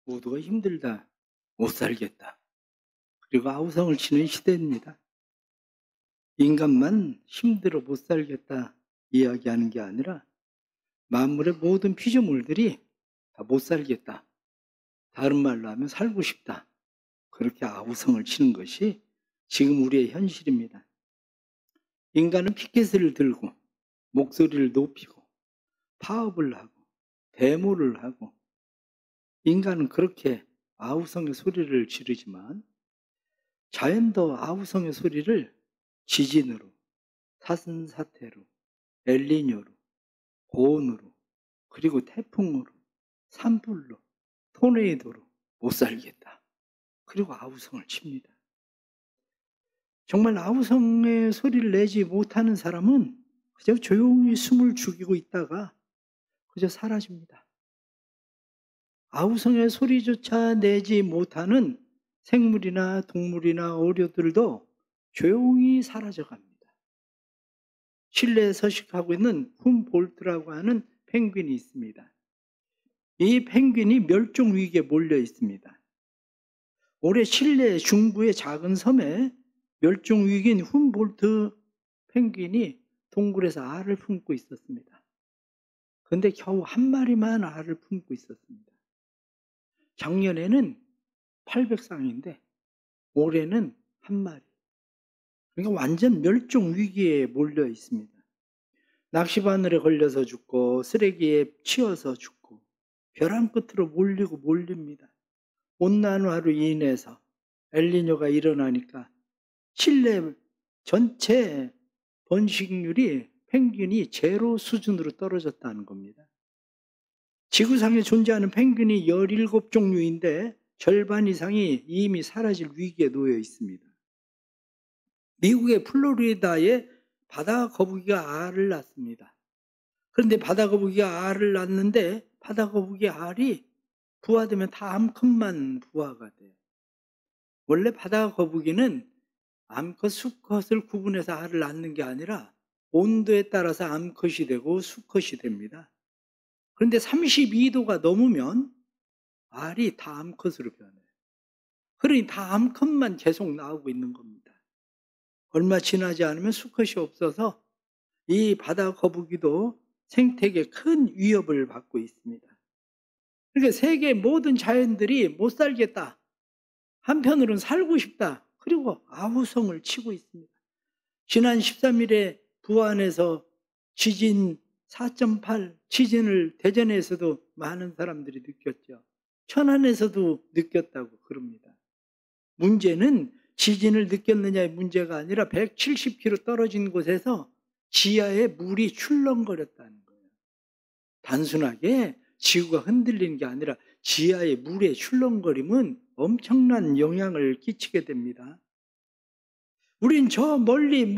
모두가 힘들다, 못 살겠다. 그리고 아우성을 치는 시대입니다. 인간만 힘들어 못 살겠다 이야기하는 게 아니라 만물의 모든 피조물들이 다 못 살겠다. 다른 말로 하면 살고 싶다. 그렇게 아우성을 치는 것이 지금 우리의 현실입니다. 인간은 피켓을 들고 목소리를 높이고 파업을 하고 데모를 하고 인간은 그렇게 아우성의 소리를 지르지만 자연도 아우성의 소리를 지진으로, 사슴사태로, 엘니뇨로, 고온으로, 그리고 태풍으로, 산불로, 토네이도로 못 살겠다. 그리고 아우성을 칩니다. 정말 아우성의 소리를 내지 못하는 사람은 그저 조용히 숨을 죽이고 있다가 그저 사라집니다. 아우성의 소리조차 내지 못하는 생물이나 동물이나 어류들도 조용히 사라져갑니다. 실내에 서식하고 있는 훔볼트라고 하는 펭귄이 있습니다. 이 펭귄이 멸종 위기에 몰려 있습니다. 올해 실내 중부의 작은 섬에 멸종 위기인 훔볼트 펭귄이 동굴에서 알을 품고 있었습니다. 그런데 겨우 한 마리만 알을 품고 있었습니다. 작년에는 800쌍인데 올해는 한 마리. 그러니까 완전 멸종 위기에 몰려 있습니다. 낚시바늘에 걸려서 죽고 쓰레기에 치여서 죽고 벼랑 끝으로 몰립니다. 온난화로 인해서 엘니뇨가 일어나니까 실내 전체 번식률이 펭귄이 제로 수준으로 떨어졌다는 겁니다. 지구상에 존재하는 펭귄이 17종류인데 절반 이상이 이미 사라질 위기에 놓여 있습니다. 미국의 플로리다에 바다 거북이가 알을 낳습니다. 그런데 바다 거북이가 알을 낳는데 바다 거북이 알이 부화되면 다 암컷만 부화가 돼요. 원래 바다 거북이는 암컷, 수컷을 구분해서 알을 낳는 게 아니라 온도에 따라서 암컷이 되고 수컷이 됩니다. 그런데 32도가 넘으면 알이 다 암컷으로 변해요. 그러니 다 암컷만 계속 나오고 있는 겁니다. 얼마 지나지 않으면 수컷이 없어서 이 바다 거북이도 생태계에 큰 위협을 받고 있습니다. 그러니까 세계 모든 자연들이 못 살겠다. 한편으로는 살고 싶다. 그리고 아우성을 치고 있습니다. 지난 13일에 부안에서 지진 4.8 지진을 대전에서도 많은 사람들이 느꼈죠. 천안에서도 느꼈다고 그럽니다. 문제는 지진을 느꼈느냐의 문제가 아니라 170km 떨어진 곳에서 지하에 물이 출렁거렸다는 거예요. 단순하게 지구가 흔들리는 게 아니라 지하의 물의 출렁거림은 엄청난 영향을 끼치게 됩니다. 우린 저 멀리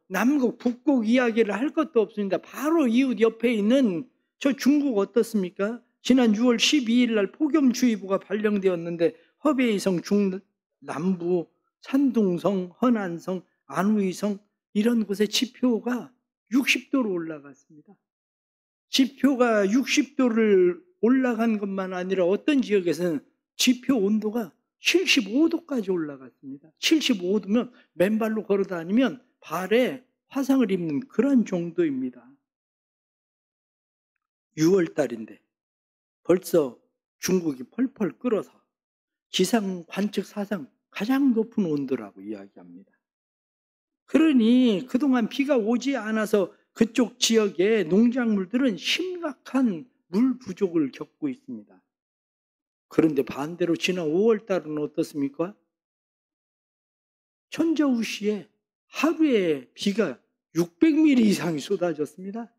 남극, 북극 이야기를 할 것도 없습니다. 바로 이웃 옆에 있는 저 중국 어떻습니까? 지난 6월 12일 날 폭염주의보가 발령되었는데 허베이성 중남부, 산둥성, 허난성, 안우이성 이런 곳의 지표가 60도로 올라갔습니다. 지표가 60도를 올라간 것만 아니라 어떤 지역에서는 지표 온도가 75도까지 올라갔습니다. 75도면 맨발로 걸어 다니면 발에 화상을 입는 그런 정도입니다. 6월 달인데 벌써 중국이 펄펄 끓어서 지상 관측 사상 가장 높은 온도라고 이야기합니다. 그러니 그동안 비가 오지 않아서 그쪽 지역의 농작물들은 심각한 물 부족을 겪고 있습니다. 그런데 반대로 지난 5월 달은 어떻습니까? 천저우시에 하루에 비가 600mm 이상이 쏟아졌습니다.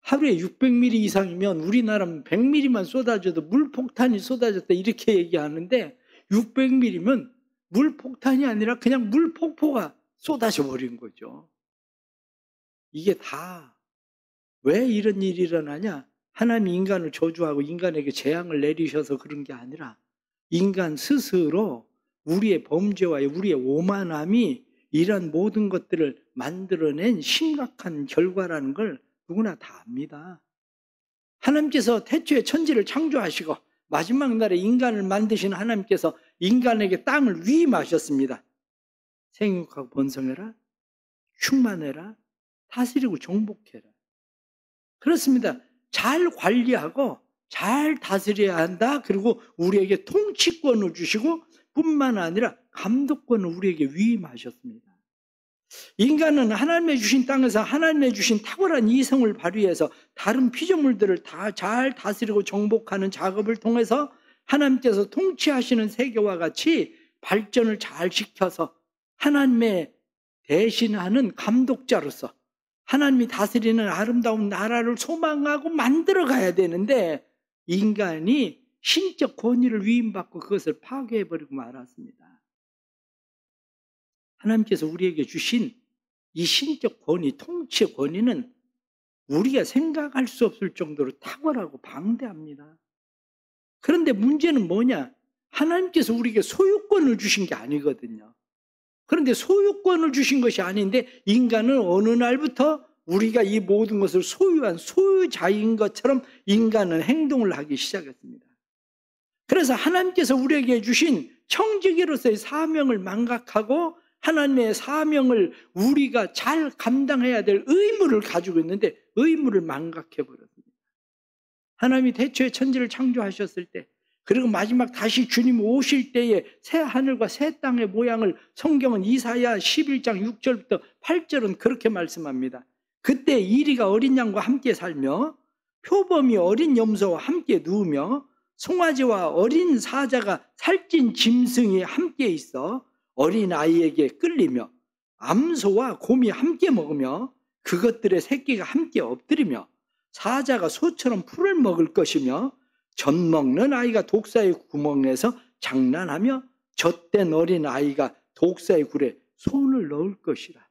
하루에 600mm 이상이면 우리나라는 100mm만 쏟아져도 물폭탄이 쏟아졌다 이렇게 얘기하는데 600mm면 물폭탄이 아니라 그냥 물폭포가 쏟아져 버린 거죠. 이게 다 왜 이런 일이 일어나냐? 하나님이 인간을 저주하고 인간에게 재앙을 내리셔서 그런 게 아니라 인간 스스로 우리의 범죄와 우리의 오만함이 이런 모든 것들을 만들어낸 심각한 결과라는 걸 누구나 다 압니다. 하나님께서 태초에 천지를 창조하시고 마지막 날에 인간을 만드신 하나님께서 인간에게 땅을 위임하셨습니다. 생육하고 번성해라, 충만해라, 다스리고 정복해라. 그렇습니다. 잘 관리하고 잘 다스려야 한다. 그리고 우리에게 통치권을 주시고 뿐만 아니라 감독권을 우리에게 위임하셨습니다. 인간은 하나님의 주신 땅에서 하나님의 주신 탁월한 이성을 발휘해서 다른 피조물들을 다 잘 다스리고 정복하는 작업을 통해서 하나님께서 통치하시는 세계와 같이 발전을 잘 시켜서 하나님의 대신하는 감독자로서 하나님이 다스리는 아름다운 나라를 소망하고 만들어 가야 되는데 인간이 신적 권위를 위임받고 그것을 파괴해버리고 말았습니다. 하나님께서 우리에게 주신 이 신적 권위, 통치의 권위는 우리가 생각할 수 없을 정도로 탁월하고 방대합니다. 그런데 문제는 뭐냐? 하나님께서 우리에게 소유권을 주신 게 아니거든요. 그런데 소유권을 주신 것이 아닌데 인간은 어느 날부터 우리가 이 모든 것을 소유한 소유자인 것처럼 인간은 행동을 하기 시작했습니다. 그래서 하나님께서 우리에게 주신 청지기로서의 사명을 망각하고 하나님의 사명을 우리가 잘 감당해야 될 의무를 가지고 있는데 의무를 망각해버렸습니다. 하나님이 태초에 천지를 창조하셨을 때 그리고 마지막 다시 주님 오실 때에 새 하늘과 새 땅의 모양을 성경은 이사야 11장 6절부터 8절은 그렇게 말씀합니다. 그때 이리가 어린 양과 함께 살며 표범이 어린 염소와 함께 누우며 송아지와 어린 사자가 살찐 짐승이 함께 있어 어린 아이에게 끌리며 암소와 곰이 함께 먹으며 그것들의 새끼가 함께 엎드리며 사자가 소처럼 풀을 먹을 것이며 젖 먹는 아이가 독사의 구멍에서 장난하며 젖된 어린 아이가 독사의 굴에 손을 넣을 것이라.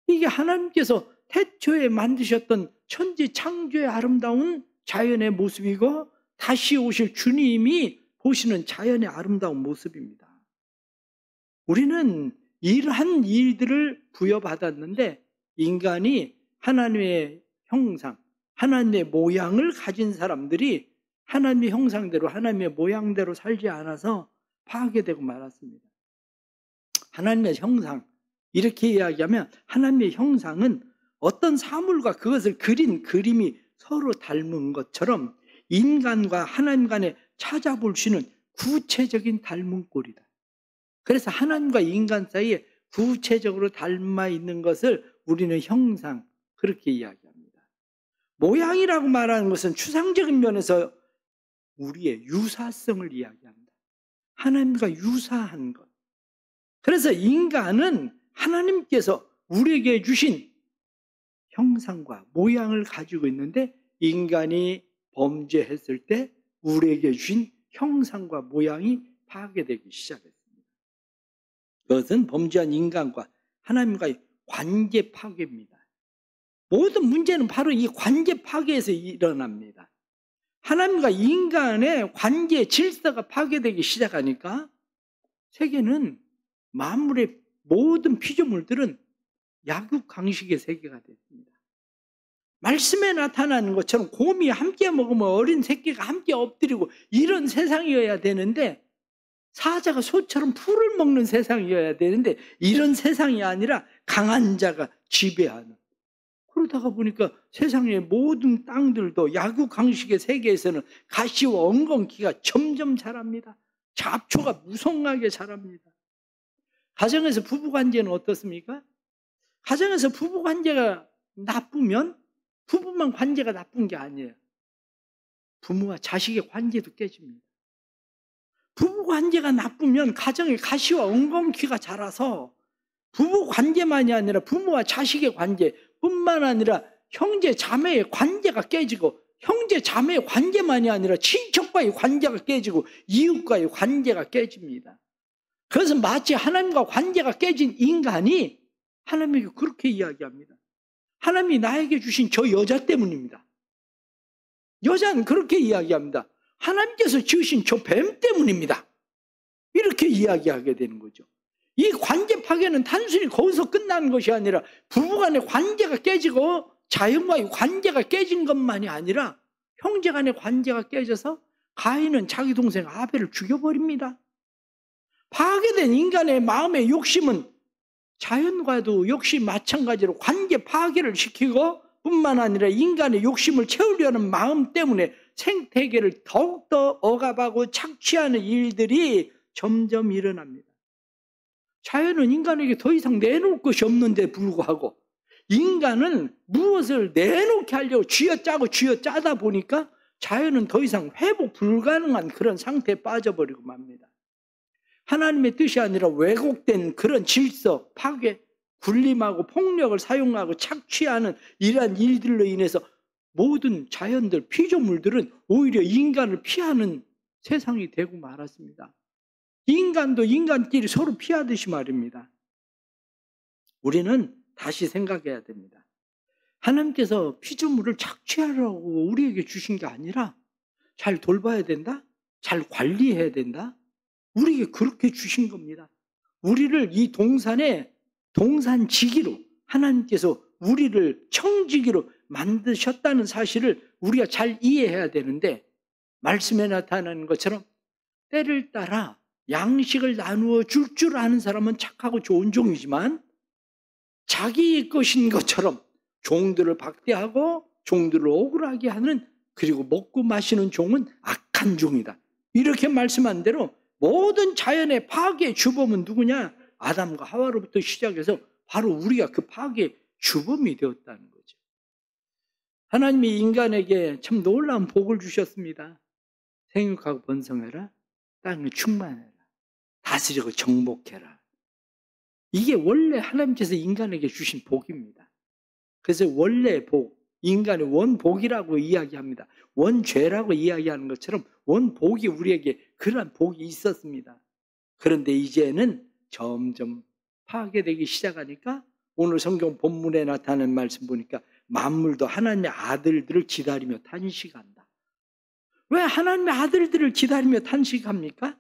이게 하나님께서 태초에 만드셨던 천지 창조의 아름다운 자연의 모습이고 다시 오실 주님이 보시는 자연의 아름다운 모습입니다. 우리는 이러한 일들을 부여받았는데 인간이 하나님의 형상, 하나님의 모양을 가진 사람들이 하나님의 형상대로 하나님의 모양대로 살지 않아서 파괴되고 말았습니다. 하나님의 형상, 이렇게 이야기하면 하나님의 형상은 어떤 사물과 그것을 그린 그림이 서로 닮은 것처럼 인간과 하나님 간에 찾아볼 수 있는 구체적인 닮은 꼴이다. 그래서 하나님과 인간 사이에 구체적으로 닮아 있는 것을 우리는 형상, 그렇게 이야기합니다. 모양이라고 말하는 것은 추상적인 면에서 우리의 유사성을 이야기합니다. 하나님과 유사한 것. 그래서 인간은 하나님께서 우리에게 주신 형상과 모양을 가지고 있는데 인간이 범죄했을 때 우리에게 주신 형상과 모양이 파괴되기 시작했습니다. 그것은 범죄한 인간과 하나님과의 관계 파괴입니다. 모든 문제는 바로 이 관계 파괴에서 일어납니다. 하나님과 인간의 관계 질서가 파괴되기 시작하니까 세계는 만물의 모든 피조물들은 약육강식의 세계가 됐습니다. 말씀에 나타나는 것처럼 곰이 함께 먹으면 어린 새끼가 함께 엎드리고 이런 세상이어야 되는데 사자가 소처럼 풀을 먹는 세상이어야 되는데 이런 세상이 아니라 강한 자가 지배하는, 그러다가 보니까 세상의 모든 땅들도 약육강식의 세계에서는 가시와 엉겅퀴가 점점 자랍니다. 잡초가 무성하게 자랍니다. 가정에서 부부관계는 어떻습니까? 가정에서 부부관계가 나쁘면 부부만 관계가 나쁜 게 아니에요. 부모와 자식의 관계도 깨집니다. 부부 관계가 나쁘면 가정에 가시와 엉겅퀴가 자라서 부부 관계만이 아니라 부모와 자식의 관계뿐만 아니라 형제 자매의 관계가 깨지고 형제 자매의 관계만이 아니라 친척과의 관계가 깨지고 이웃과의 관계가 깨집니다. 그래서 마치 하나님과 관계가 깨진 인간이 하나님에게 그렇게 이야기합니다. 하나님이 나에게 주신 저 여자 때문입니다. 여자는 그렇게 이야기합니다. 하나님께서 지으신 저 뱀 때문입니다. 이렇게 이야기하게 되는 거죠. 이 관계 파괴는 단순히 거기서 끝나는 것이 아니라 부부간의 관계가 깨지고 자연과의 관계가 깨진 것만이 아니라 형제간의 관계가 깨져서 가인은 자기 동생 아벨을 죽여버립니다. 파괴된 인간의 마음의 욕심은 자연과도 역시 마찬가지로 관계 파괴를 시키고 뿐만 아니라 인간의 욕심을 채우려는 마음 때문에 생태계를 더욱더 억압하고 착취하는 일들이 점점 일어납니다. 자연은 인간에게 더 이상 내놓을 것이 없는데 불구하고 인간은 무엇을 내놓게 하려고 쥐어짜다 보니까 자연은 더 이상 회복 불가능한 그런 상태에 빠져버리고 맙니다. 하나님의 뜻이 아니라 왜곡된 그런 질서, 파괴, 군림하고 폭력을 사용하고 착취하는 이러한 일들로 인해서 모든 자연들, 피조물들은 오히려 인간을 피하는 세상이 되고 말았습니다. 인간도 인간끼리 서로 피하듯이 말입니다. 우리는 다시 생각해야 됩니다. 하나님께서 피조물을 착취하라고 우리에게 주신 게 아니라 잘 돌봐야 된다? 잘 관리해야 된다? 우리에게 그렇게 주신 겁니다. 우리를 이 동산에 동산지기로 하나님께서 우리를 청지기로 만드셨다는 사실을 우리가 잘 이해해야 되는데 말씀에 나타나는 것처럼 때를 따라 양식을 나누어 줄 줄 아는 사람은 착하고 좋은 종이지만 자기 것인 것처럼 종들을 박대하고 종들을 억울하게 하는 그리고 먹고 마시는 종은 악한 종이다. 이렇게 말씀한 대로 모든 자연의 파괴의 주범은 누구냐? 아담과 하와로부터 시작해서 바로 우리가 그 파괴의 주범이 되었다는 거죠. 하나님이 인간에게 참 놀라운 복을 주셨습니다. 생육하고 번성해라. 땅에 충만해라. 다스리고 정복해라. 이게 원래 하나님께서 인간에게 주신 복입니다. 그래서 원래 복, 인간의 원복이라고 이야기합니다. 원죄라고 이야기하는 것처럼 원복이 우리에게 그러한 복이 있었습니다. 그런데 이제는 점점 파괴되기 시작하니까 오늘 성경 본문에 나타나는 말씀 보니까 만물도 하나님의 아들들을 기다리며 탄식한다. 왜 하나님의 아들들을 기다리며 탄식합니까?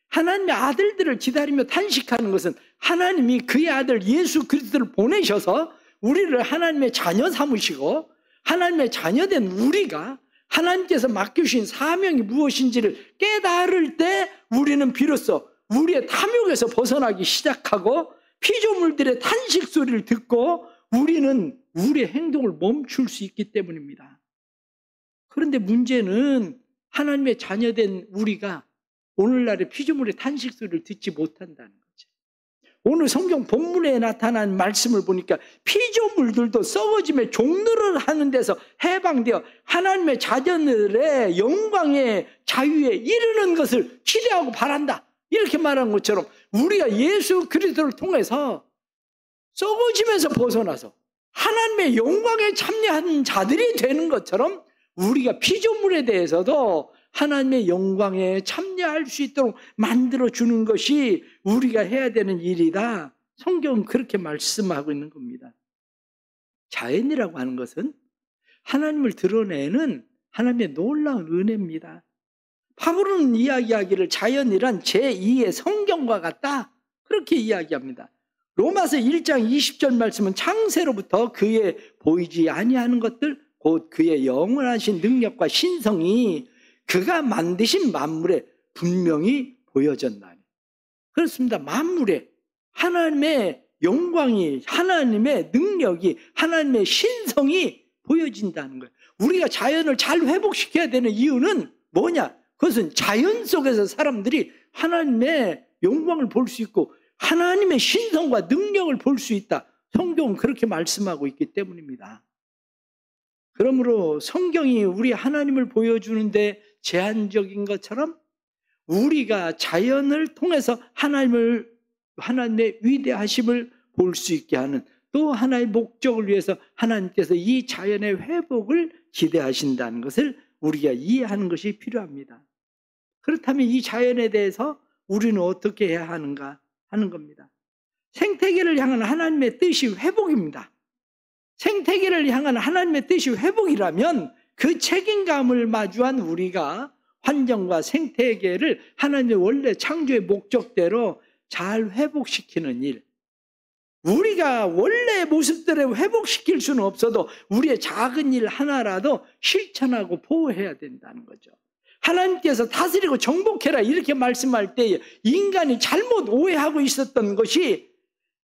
하나님의 아들들을 기다리며 탄식하는 것은 하나님이 그의 아들 예수 그리스도를 보내셔서 우리를 하나님의 자녀 삼으시고 하나님의 자녀된 우리가 하나님께서 맡겨주신 사명이 무엇인지를 깨달을 때 우리는 비로소 우리의 탐욕에서 벗어나기 시작하고 피조물들의 탄식 소리를 듣고 우리는 우리의 행동을 멈출 수 있기 때문입니다. 그런데 문제는 하나님의 자녀된 우리가 오늘날의 피조물의 탄식 소리를 듣지 못한다는 거죠. 오늘 성경 본문에 나타난 말씀을 보니까 피조물들도 썩어짐의 종로를 하는 데서 해방되어 하나님의 자녀들의 영광의 자유에 이르는 것을 기대하고 바란다. 이렇게 말한 것처럼 우리가 예수 그리스도를 통해서 썩어짐에서 벗어나서 하나님의 영광에 참여하는 자들이 되는 것처럼 우리가 피조물에 대해서도 하나님의 영광에 참여할 수 있도록 만들어주는 것이 우리가 해야 되는 일이다. 성경은 그렇게 말씀하고 있는 겁니다. 자연이라고 하는 것은 하나님을 드러내는 하나님의 놀라운 은혜입니다. 바울은 이야기하기를 자연이란 제2의 성경과 같다. 그렇게 이야기합니다. 로마서 1장 20절 말씀은 창세로부터 그의 보이지 아니하는 것들 곧 그의 영원하신 능력과 신성이 그가 만드신 만물에 분명히 보여졌나니. 그렇습니다. 만물에 하나님의 영광이 하나님의 능력이 하나님의 신성이 보여진다는 거예요. 우리가 자연을 잘 회복시켜야 되는 이유는 뭐냐? 그것은 자연 속에서 사람들이 하나님의 영광을 볼 수 있고 하나님의 신성과 능력을 볼 수 있다. 성경은 그렇게 말씀하고 있기 때문입니다. 그러므로 성경이 우리 하나님을 보여주는데 제한적인 것처럼 우리가 자연을 통해서 하나님의 위대하심을 볼 수 있게 하는 또 하나의 목적을 위해서 하나님께서 이 자연의 회복을 기대하신다는 것을 우리가 이해하는 것이 필요합니다. 그렇다면 이 자연에 대해서 우리는 어떻게 해야 하는가 하는 겁니다. 생태계를 향한 하나님의 뜻이 회복입니다. 생태계를 향한 하나님의 뜻이 회복이라면 그 책임감을 마주한 우리가 환경과 생태계를 하나님의 원래 창조의 목적대로 잘 회복시키는 일, 우리가 원래의 모습대로 회복시킬 수는 없어도 우리의 작은 일 하나라도 실천하고 보호해야 된다는 거죠. 하나님께서 다스리고 정복해라 이렇게 말씀할 때 인간이 잘못 오해하고 있었던 것이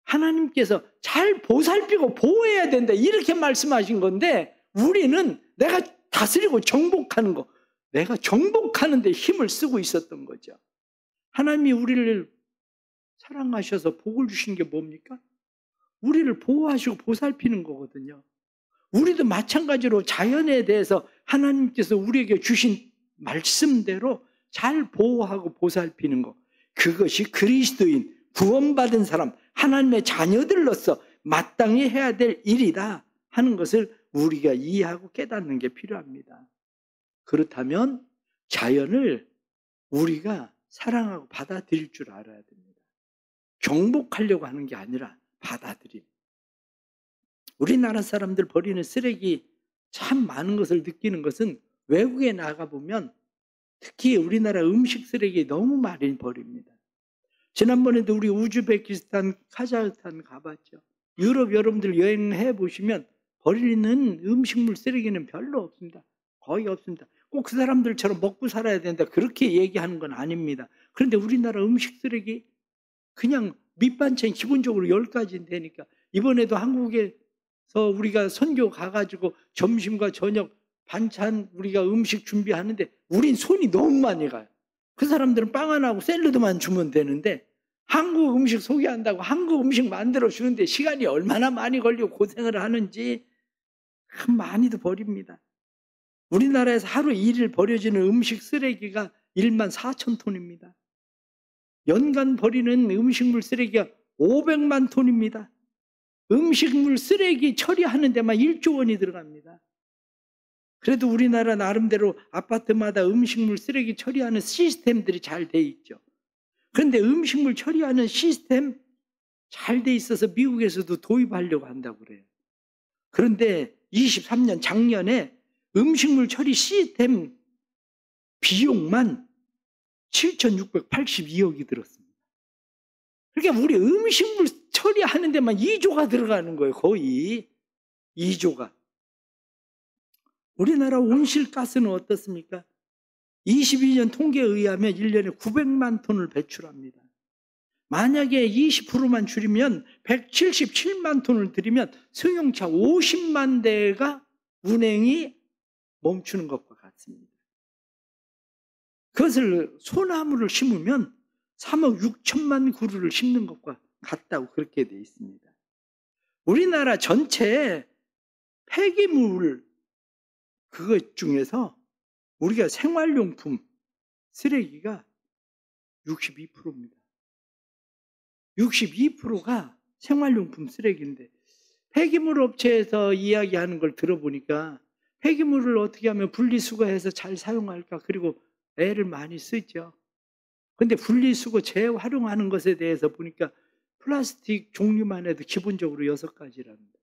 하나님께서 잘 보살피고 보호해야 된다 이렇게 말씀하신 건데, 우리는 내가 다스리고 정복하는 거, 내가 정복하는 데 힘을 쓰고 있었던 거죠. 하나님이 우리를 사랑하셔서 복을 주신 게 뭡니까? 우리를 보호하시고 보살피는 거거든요. 우리도 마찬가지로 자연에 대해서 하나님께서 우리에게 주신 말씀대로 잘 보호하고 보살피는 거, 그것이 그리스도인, 구원받은 사람, 하나님의 자녀들로서 마땅히 해야 될 일이다 하는 것을 우리가 이해하고 깨닫는 게 필요합니다. 그렇다면 자연을 우리가 사랑하고 받아들일 줄 알아야 됩니다. 정복하려고 하는 게 아니라 받아들임. 우리나라 사람들 버리는 쓰레기 참 많은 것을 느끼는 것은, 외국에 나가보면 특히 우리나라 음식 쓰레기 너무 많이 버립니다. 지난번에도 우리 우즈베키스탄, 카자흐스탄 가봤죠. 유럽 여러분들 여행해 보시면 버리는 음식물 쓰레기는 별로 없습니다. 거의 없습니다. 꼭 그 사람들처럼 먹고 살아야 된다 그렇게 얘기하는 건 아닙니다. 그런데 우리나라 음식 쓰레기 그냥 밑반찬 기본적으로 10가지 되니까, 이번에도 한국에서 우리가 선교 가가지고 점심과 저녁 반찬 우리가 음식 준비하는데 우린 손이 너무 많이 가요. 그 사람들은 빵 하나하고 샐러드만 주면 되는데 한국 음식 소개한다고 한국 음식 만들어 주는데 시간이 얼마나 많이 걸리고 고생을 하는지 많이도 버립니다. 우리나라에서 하루 1일 버려지는 음식 쓰레기가 1만 4천 톤입니다. 연간 버리는 음식물 쓰레기가 500만 톤입니다. 음식물 쓰레기 처리하는 데만 1조 원이 들어갑니다. 그래도 우리나라 나름대로 아파트마다 음식물 쓰레기 처리하는 시스템들이 잘 돼 있죠. 그런데 음식물 처리하는 시스템 잘 돼 있어서 미국에서도 도입하려고 한다고 그래요. 그런데 23년 작년에 음식물 처리 시스템 비용만 7,682억이 들었습니다. 그러니까 우리 음식물 처리하는 데만 2조가 들어가는 거예요. 거의 2조가. 우리나라 온실가스는 어떻습니까? 22년 통계에 의하면 1년에 900만 톤을 배출합니다. 만약에 20%만 줄이면 177만 톤을 들이면 승용차 50만 대가 운행이 멈추는 것과 같습니다. 그것을 소나무를 심으면 3억 6천만 그루를 심는 것과 같다고 그렇게 되어 있습니다. 우리나라 전체 폐기물 그것 중에서 우리가 생활용품 쓰레기가 62%입니다. 62%가 생활용품 쓰레기인데, 폐기물 업체에서 이야기하는 걸 들어보니까 폐기물을 어떻게 하면 분리수거해서 잘 사용할까, 그리고 애를 많이 쓰죠. 그런데 분리수거 재활용하는 것에 대해서 보니까 플라스틱 종류만 해도 기본적으로 6가지랍니다.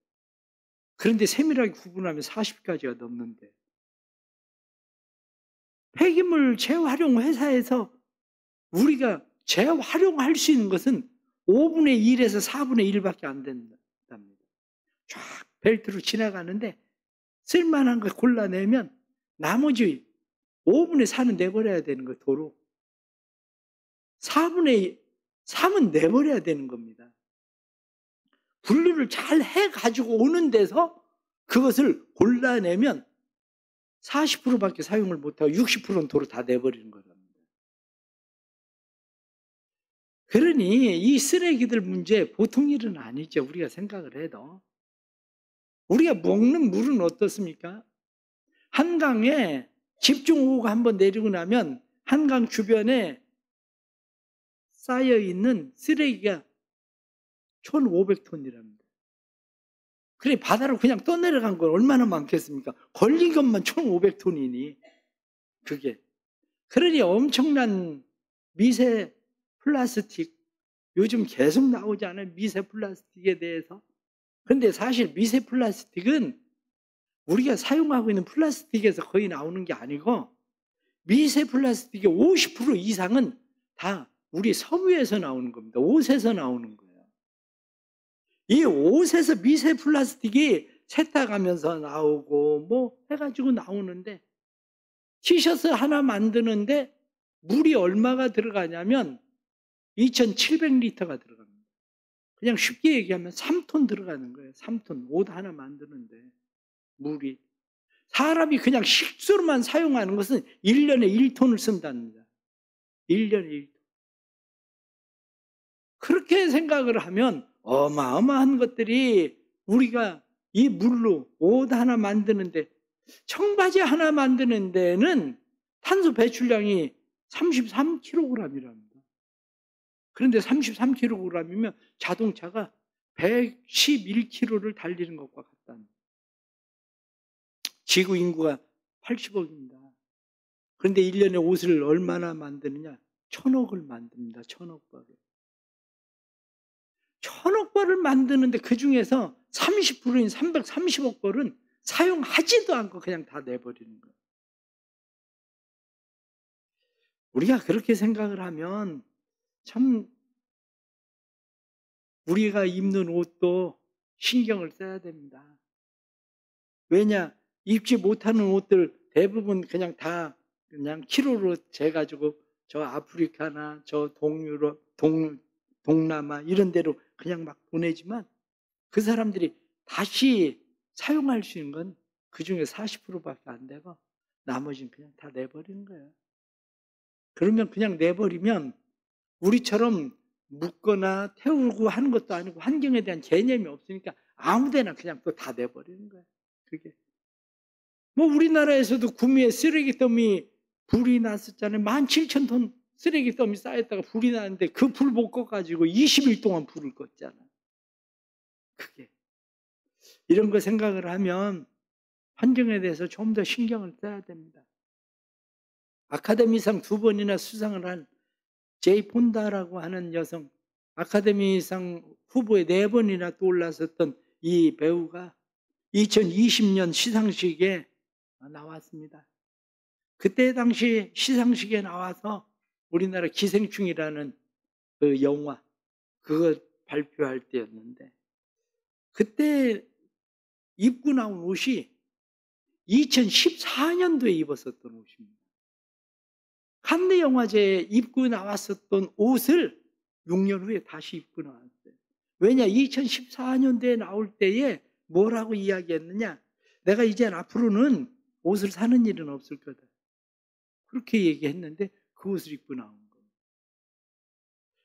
그런데 세밀하게 구분하면 40가지가 넘는데, 폐기물 재활용 회사에서 우리가 재활용할 수 있는 것은 5분의 1에서 4분의 1밖에 안 된답니다. 쫙 벨트로 지나가는데 쓸만한 거 골라내면 나머지 5분의 4는 내버려야 되는 거예요. 도로 4분의 3은 내버려야 되는 겁니다. 분류를 잘 해가지고 오는 데서 그것을 골라내면 40%밖에 사용을 못하고 60%는 도로 다 내버리는 거랍니다. 그러니 이 쓰레기들 문제 보통 일은 아니죠. 우리가 생각을 해도. 우리가 먹는 물은 어떻습니까? 한강에 집중호우가 한번 내리고 나면 한강 주변에 쌓여있는 쓰레기가 1,500톤이랍니다. 그래, 바다로 그냥 떠내려간 건 얼마나 많겠습니까? 걸린 것만 1,500톤이니 그게. 그러니 엄청난 미세 플라스틱, 요즘 계속 나오지 않아요? 미세 플라스틱에 대해서. 그런데 사실 미세 플라스틱은 우리가 사용하고 있는 플라스틱에서 거의 나오는 게 아니고, 미세 플라스틱의 50% 이상은 다 우리 섬유에서 나오는 겁니다. 옷에서 나오는 거예요. 이 옷에서 미세 플라스틱이 세탁하면서 나오고 뭐 해가지고 나오는데, 티셔츠 하나 만드는데 물이 얼마가 들어가냐면 2,700리터가 들어갑니다. 그냥 쉽게 얘기하면 3톤 들어가는 거예요. 3톤. 옷 하나 만드는데 물이. 사람이 그냥 식수로만 사용하는 것은 1년에 1톤을 쓴답니다. 1년에 1톤. 그렇게 생각을 하면 어마어마한 것들이 우리가 이 물로 옷 하나 만드는데, 청바지 하나 만드는 데는 탄소 배출량이 33kg이랍니다. 그런데 33kg이면 자동차가 111km를 달리는 것과 같다는. 지구 인구가 80억입니다. 그런데 1년에 옷을 얼마나 만드느냐? 1,000억을 만듭니다. 1,000억 벌을. 1,000억 벌을 만드는데 그중에서 30%인 330억 벌은 사용하지도 않고 그냥 다 내버리는 거예요. 우리가 그렇게 생각을 하면 참 우리가 입는 옷도 신경을 써야 됩니다. 왜냐? 입지 못하는 옷들 대부분 그냥 다 그냥 키로로 재가지고 저 아프리카나 저 동유럽, 동남아 이런 데로 그냥 막 보내지만 그 사람들이 다시 사용할 수 있는 건 그중에 40%밖에 안 되고 나머지는 그냥 다 내버리는 거예요. 그러면 그냥 내버리면 우리처럼 묻거나 태우고 하는 것도 아니고 환경에 대한 개념이 없으니까 아무데나 그냥 또 다 내버리는 거예요. 그게 뭐 우리나라에서도 구미에 쓰레기 더미 불이 났었잖아요. 17,000톤 쓰레기 더미 쌓였다가 불이 나는데 그 불 못 꺼가지고 20일 동안 불을 껐잖아요. 그게 이런 거 생각을 하면 환경에 대해서 좀 더 신경을 써야 됩니다. 아카데미상 2번이나 수상을 한 제이 폰다라고 하는 여성, 아카데미상 후보에 4번이나 또 올랐었던 이 배우가 2020년 시상식에 나왔습니다. 그때 당시 시상식에 나와서 우리나라 기생충이라는 그 영화 그거 발표할 때였는데, 그때 입고 나온 옷이 2014년도에 입었었던 옷입니다. 칸느 영화제에 입고 나왔었던 옷을 6년 후에 다시 입고 나왔어요. 왜냐? 2014년도에 나올 때에 뭐라고 이야기했느냐? 내가 이젠 앞으로는 옷을 사는 일은 없을 거다. 그렇게 얘기했는데 그 옷을 입고 나온 거예요.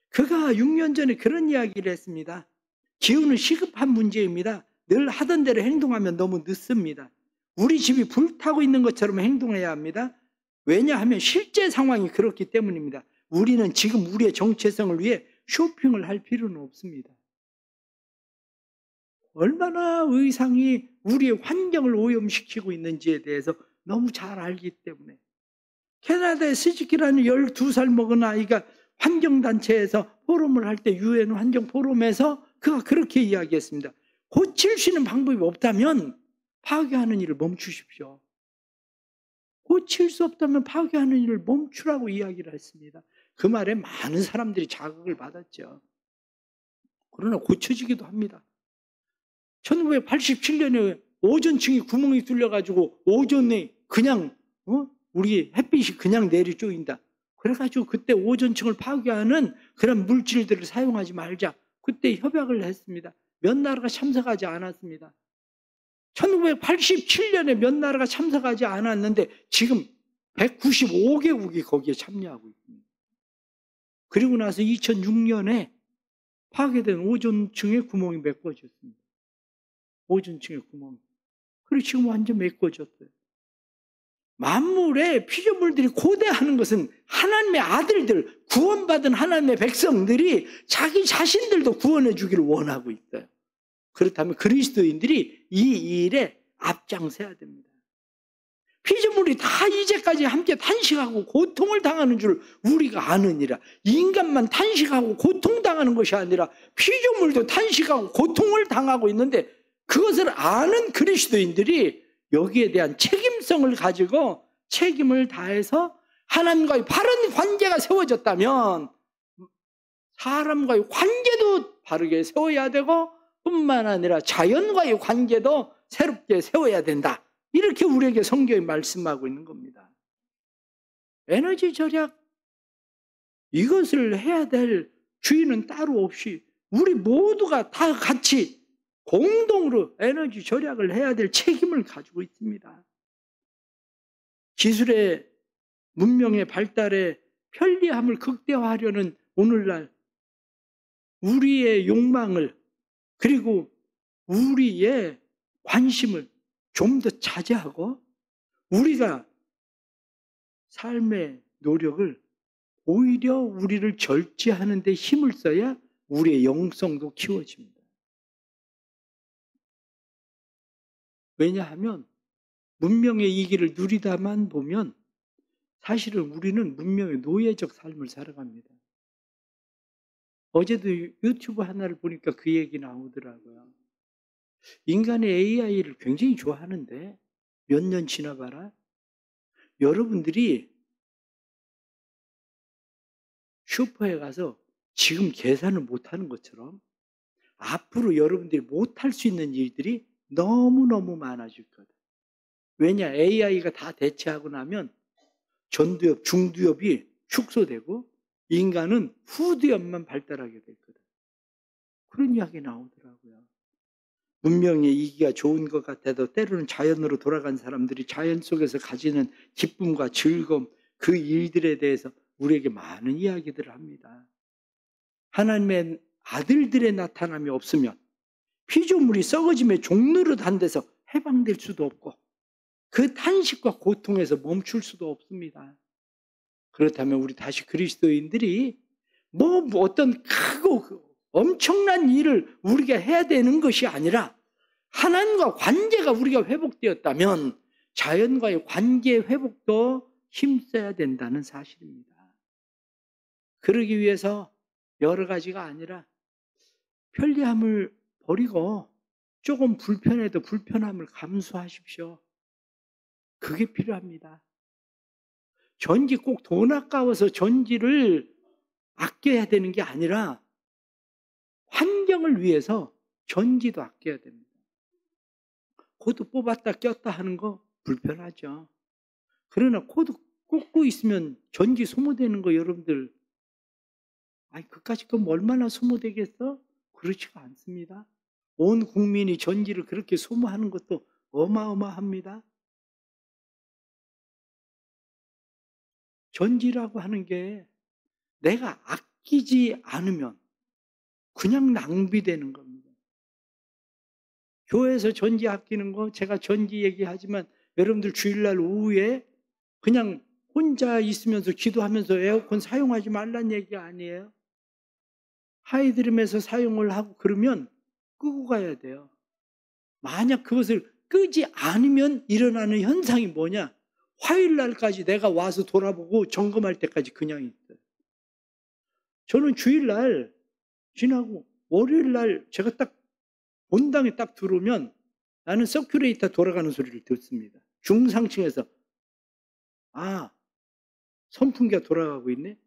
그가 6년 전에 그런 이야기를 했습니다. 기후는 시급한 문제입니다. 늘 하던 대로 행동하면 너무 늦습니다. 우리 집이 불타고 있는 것처럼 행동해야 합니다. 왜냐하면 실제 상황이 그렇기 때문입니다. 우리는 지금 우리의 정체성을 위해 쇼핑을 할 필요는 없습니다. 얼마나 의상이 우리의 환경을 오염시키고 있는지에 대해서 너무 잘 알기 때문에. 캐나다의 스즈키라는 12살 먹은 아이가 환경단체에서 포럼을 할 때 UN 환경 포럼에서 그가 그렇게 이야기했습니다. 고칠 수 있는 방법이 없다면 파괴하는 일을 멈추십시오. 고칠 수 없다면 파괴하는 일을 멈추라고 이야기를 했습니다. 그 말에 많은 사람들이 자극을 받았죠. 그러나 고쳐지기도 합니다. 1987년에 오존층이 구멍이 뚫려가지고 오존에 그냥 우리 햇빛이 그냥 내리 쪼인다. 그래가지고 그때 오존층을 파괴하는 그런 물질들을 사용하지 말자. 그때 협약을 했습니다. 몇 나라가 참석하지 않았습니다. 1987년에 몇 나라가 참석하지 않았는데 지금 195개국이 거기에 참여하고 있습니다. 그리고 나서 2006년에 파괴된 오존층의 구멍이 메꿔졌습니다. 오존층의 구멍이. 그리고 지금 완전 메꿔졌어요. 만물의 피조물들이 고대하는 것은 하나님의 아들들, 구원받은 하나님의 백성들이 자기 자신들도 구원해 주기를 원하고 있어요. 그렇다면 그리스도인들이 이 일에 앞장서야 됩니다. 피조물이 다 이제까지 함께 탄식하고 고통을 당하는 줄 우리가 아느니라. 인간만 탄식하고 고통당하는 것이 아니라 피조물도 탄식하고 고통을 당하고 있는데, 그것을 아는 그리스도인들이 여기에 대한 책임성을 가지고 책임을 다해서 하나님과의 바른 관계가 세워졌다면 사람과의 관계도 바르게 세워야 되고 뿐만 아니라 자연과의 관계도 새롭게 세워야 된다. 이렇게 우리에게 성경이 말씀하고 있는 겁니다. 에너지 절약 이것을 해야 될 주인은 따로 없이 우리 모두가 다 같이 공동으로 에너지 절약을 해야 될 책임을 가지고 있습니다. 기술의 문명의 발달에 편리함을 극대화하려는 오늘날 우리의 욕망을 그리고 우리의 관심을 좀 더 자제하고 우리가 삶의 노력을 오히려 우리를 절제하는 데 힘을 써야 우리의 영성도 키워집니다. 왜냐하면 문명의 이기를 누리다만 보면 사실은 우리는 문명의 노예적 삶을 살아갑니다. 어제도 유튜브 하나를 보니까 그 얘기 나오더라고요. 인간의 AI를 굉장히 좋아하는데 몇 년 지나봐라. 여러분들이 슈퍼에 가서 지금 계산을 못하는 것처럼 앞으로 여러분들이 못할 수 있는 일들이 너무너무 많아질 거다. 왜냐? AI가 다 대체하고 나면 전두엽, 중두엽이 축소되고 인간은 후두엽만 발달하게 될 거다. 그런 이야기 나오더라고요. 문명의 이기가 좋은 것 같아도 때로는 자연으로 돌아간 사람들이 자연 속에서 가지는 기쁨과 즐거움, 그 일들에 대해서 우리에게 많은 이야기들을 합니다. 하나님의 아들들의 나타남이 없으면 피조물이 썩어짐의 종로로 단 데서 해방될 수도 없고 그 탄식과 고통에서 멈출 수도 없습니다. 그렇다면 우리 다시 그리스도인들이 뭐 어떤 크고 엄청난 일을 우리가 해야 되는 것이 아니라 하나님과 관계가 우리가 회복되었다면 자연과의 관계 회복도 힘써야 된다는 사실입니다. 그러기 위해서 여러 가지가 아니라 편리함을 버리고 조금 불편해도 불편함을 감수하십시오. 그게 필요합니다. 전기 꼭 돈 아까워서 전기를 아껴야 되는 게 아니라 환경을 위해서 전기도 아껴야 됩니다. 코드 뽑았다 꼈다 하는 거 불편하죠. 그러나 코드 꽂고 있으면 전기 소모되는 거 여러분들 그까짓 건 얼마나 소모되겠어? 그렇지가 않습니다. 온 국민이 전기를 그렇게 소모하는 것도 어마어마합니다. 전기라고 하는 게 내가 아끼지 않으면 그냥 낭비되는 겁니다. 교회에서 전기 아끼는 거 제가 전기 얘기하지만 여러분들 주일날 오후에 그냥 혼자 있으면서 기도하면서 에어컨 사용하지 말란 얘기 아니에요. 하이드림에서 사용을 하고 그러면 끄고 가야 돼요. 만약 그것을 끄지 않으면 일어나는 현상이 뭐냐? 화요일날까지 내가 와서 돌아보고 점검할 때까지 그냥 있어요. 저는 주일날 지나고 월요일날 제가 딱 본당에 딱 들어오면 나는 서큘레이터 돌아가는 소리를 듣습니다. 중상층에서 선풍기가 돌아가고 있네?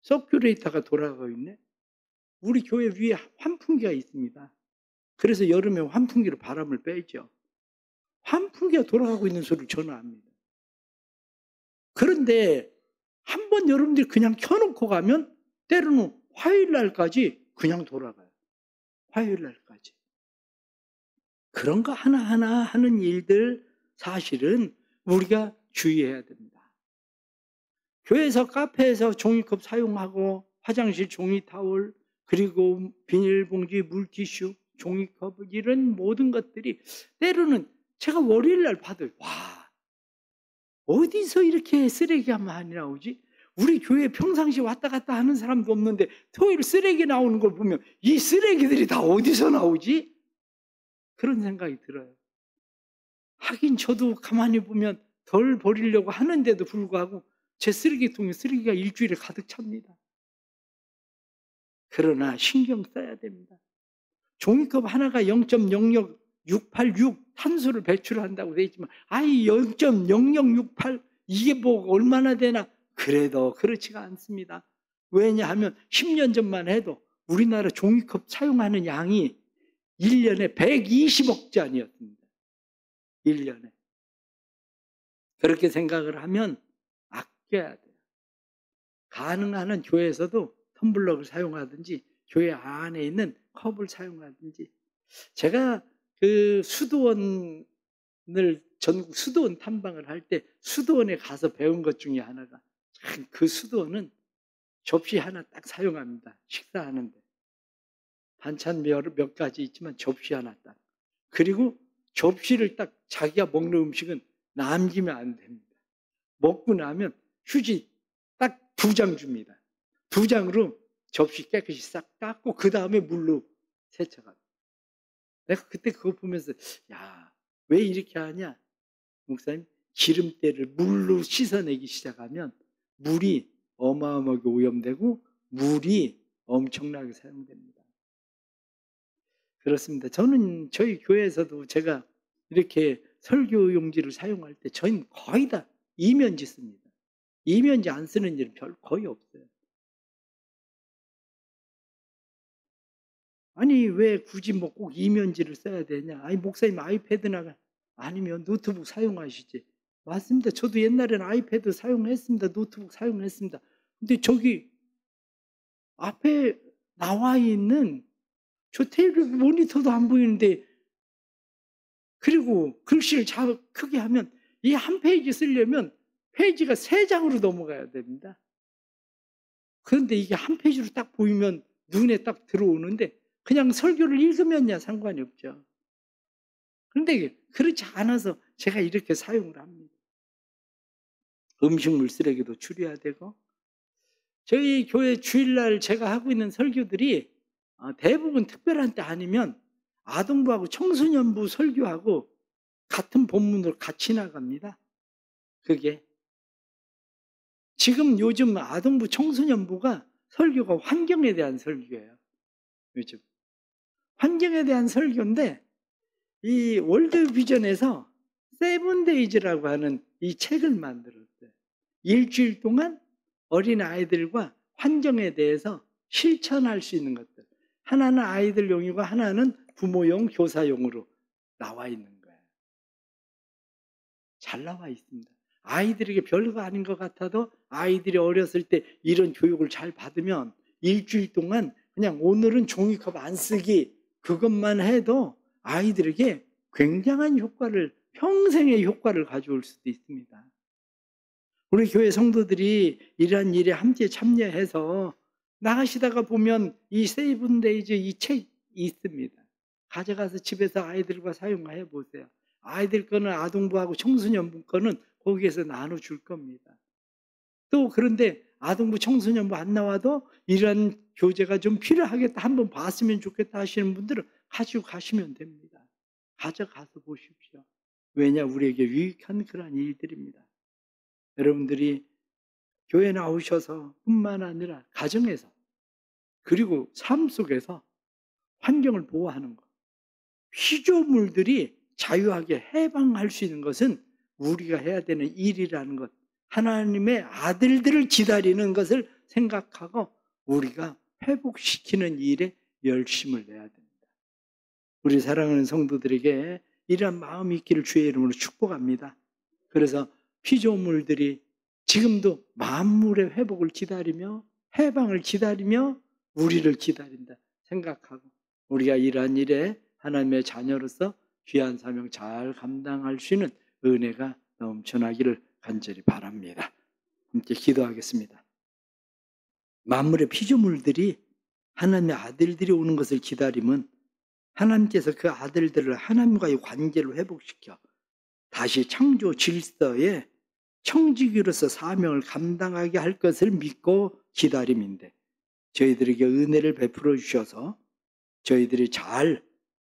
서큘레이터가 돌아가고 있네? 우리 교회 위에 환풍기가 있습니다. 그래서 여름에 환풍기로 바람을 빼죠. 환풍기가 돌아가고 있는 소리를 저는 압니다. 그런데 한번 여러분들이 그냥 켜놓고 가면 때로는 화요일날까지 그냥 돌아가요. 화요일날까지. 그런 거 하나하나 하는 일들 사실은 우리가 주의해야 됩니다. 교회에서 카페에서 종이컵 사용하고 화장실 종이타올 그리고 비닐봉지 물티슈 종이컵 이런 모든 것들이 때로는 제가 월요일날 봐도 어디서 이렇게 쓰레기가 많이 나오지? 우리 교회 평상시 왔다 갔다 하는 사람도 없는데 토요일 쓰레기 나오는 걸 보면 이 쓰레기들이 다 어디서 나오지? 그런 생각이 들어요. 하긴 저도 가만히 보면 덜 버리려고 하는데도 불구하고 제 쓰레기통에 쓰레기가 일주일에 가득 찹니다. 그러나 신경 써야 됩니다. 종이컵 하나가 0.00686 탄소를 배출한다고 되어 있지만 0.0068 이게 뭐 얼마나 되나? 그래도 그렇지가 않습니다. 왜냐하면 10년 전만 해도 우리나라 종이컵 사용하는 양이 1년에 120억 잔이었습니다. 1년에. 그렇게 생각을 하면 아껴야 돼요. 가능한 교회에서도 텀블러를 사용하든지 교회 안에 있는 컵을 사용하든지. 제가 그 수도원을 전국 수도원 탐방을 할 때 수도원에 가서 배운 것 중에 하나가 참 그 수도원은 접시 하나 딱 사용합니다. 식사하는데. 반찬 몇 가지 있지만 접시 하나 딱. 그리고 접시를 딱 자기가 먹는 음식은 남기면 안 됩니다. 먹고 나면 휴지 딱 2장 줍니다. 2장으로 접시 깨끗이 싹 닦고 그 다음에 물로 세척합니다. 내가 그때 그거 보면서 야, 왜 이렇게 하냐? 목사님, 기름때를 물로 씻어내기 시작하면 물이 어마어마하게 오염되고 물이 엄청나게 사용됩니다. 그렇습니다. 저는 저희 교회에서도 제가 이렇게 설교 용지를 사용할 때 저희는 거의 다 이면지 씁니다. 이면지 안 쓰는 일은 거의 없어요. 아니 왜 굳이 뭐 꼭 이면지를 써야 되냐? 아니 목사님 아이패드나 아니면 노트북 사용하시지. 맞습니다. 저도 옛날에는 아이패드 사용했습니다. 노트북 사용했습니다. 근데 저기 앞에 나와 있는 저 테이블 모니터도 안 보이는데, 그리고 글씨를 크게 하면 이 한 페이지 쓰려면 페이지가 3장으로 넘어가야 됩니다. 그런데 이게 한 페이지로 딱 보이면 눈에 딱 들어오는데 그냥 설교를 읽으면야 상관이 없죠. 그런데 그렇지 않아서 제가 이렇게 사용을 합니다. 음식물 쓰레기도 줄여야 되고, 저희 교회 주일날 제가 하고 있는 설교들이 대부분 특별한 때 아니면 아동부하고 청소년부 설교하고 같은 본문으로 같이 나갑니다. 그게 지금 요즘 아동부 청소년부가 설교가 환경에 대한 설교예요. 요즘 환경에 대한 설교인데, 이 월드비전에서 세븐데이즈라고 하는 이 책을 만들었어요. 일주일 동안 어린아이들과 환경에 대해서 실천할 수 있는 것들. 하나는 아이들용이고 하나는 부모용, 교사용으로 나와 있는 거예요. 잘 나와 있습니다. 아이들에게 별거 아닌 것 같아도 아이들이 어렸을 때 이런 교육을 잘 받으면 일주일 동안 그냥 오늘은 종이컵 안 쓰기, 그것만 해도 아이들에게 굉장한 효과를, 평생의 효과를 가져올 수도 있습니다. 우리 교회 성도들이 이러한 일에 함께 참여해서 나가시다가 보면 이 세븐데이즈 이 책 있습니다. 가져가서 집에서 아이들과 사용해 보세요. 아이들 거는 아동부하고 청소년부 거는 거기에서 나눠줄 겁니다. 또 그런데 아동부 청소년부 안 나와도 이런 교재가 좀 필요하겠다, 한번 봤으면 좋겠다 하시는 분들은 가지고 가시면 됩니다. 가져가서 보십시오. 왜냐, 우리에게 유익한 그런 일들입니다. 여러분들이 교회 나오셔서 뿐만 아니라 가정에서 그리고 삶 속에서 환경을 보호하는 것, 피조물들이 자유하게 해방할 수 있는 것은 우리가 해야 되는 일이라는 것, 하나님의 아들들을 기다리는 것을 생각하고 우리가 회복시키는 일에 열심을 내야 됩니다. 우리 사랑하는 성도들에게 이러한 마음이 있기를 주의 이름으로 축복합니다. 그래서 피조물들이 지금도 만물의 회복을 기다리며 해방을 기다리며 우리를 기다린다 생각하고 우리가 이러한 일에 하나님의 자녀로서 귀한 사명 잘 감당할 수 있는 은혜가 넘쳐나기를 간절히 바랍니다. 함께 기도하겠습니다. 만물의 피조물들이 하나님의 아들들이 오는 것을 기다리면 하나님께서 그 아들들을 하나님과의 관계를 회복시켜 다시 창조 질서에 청지기로서 사명을 감당하게 할 것을 믿고 기다림인데, 저희들에게 은혜를 베풀어 주셔서 저희들이 잘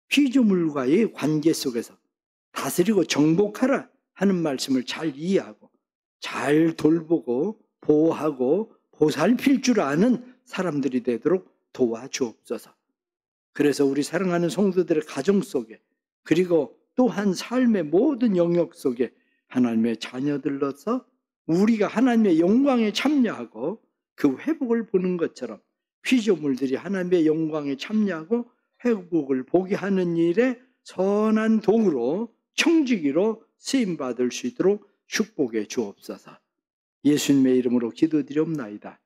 피조물과의 관계 속에서 다스리고 정복하라 하는 말씀을 잘 이해하고 잘 돌보고 보호하고 보살필 줄 아는 사람들이 되도록 도와주옵소서. 그래서 우리 사랑하는 성도들의 가정 속에 그리고 또한 삶의 모든 영역 속에 하나님의 자녀들로서 우리가 하나님의 영광에 참여하고 그 회복을 보는 것처럼 피조물들이 하나님의 영광에 참여하고 회복을 보게 하는 일에 선한 도구로 청지기로 쓰임받을 수 있도록 축복해 주옵소서. 예수님의 이름으로 기도드리옵나이다.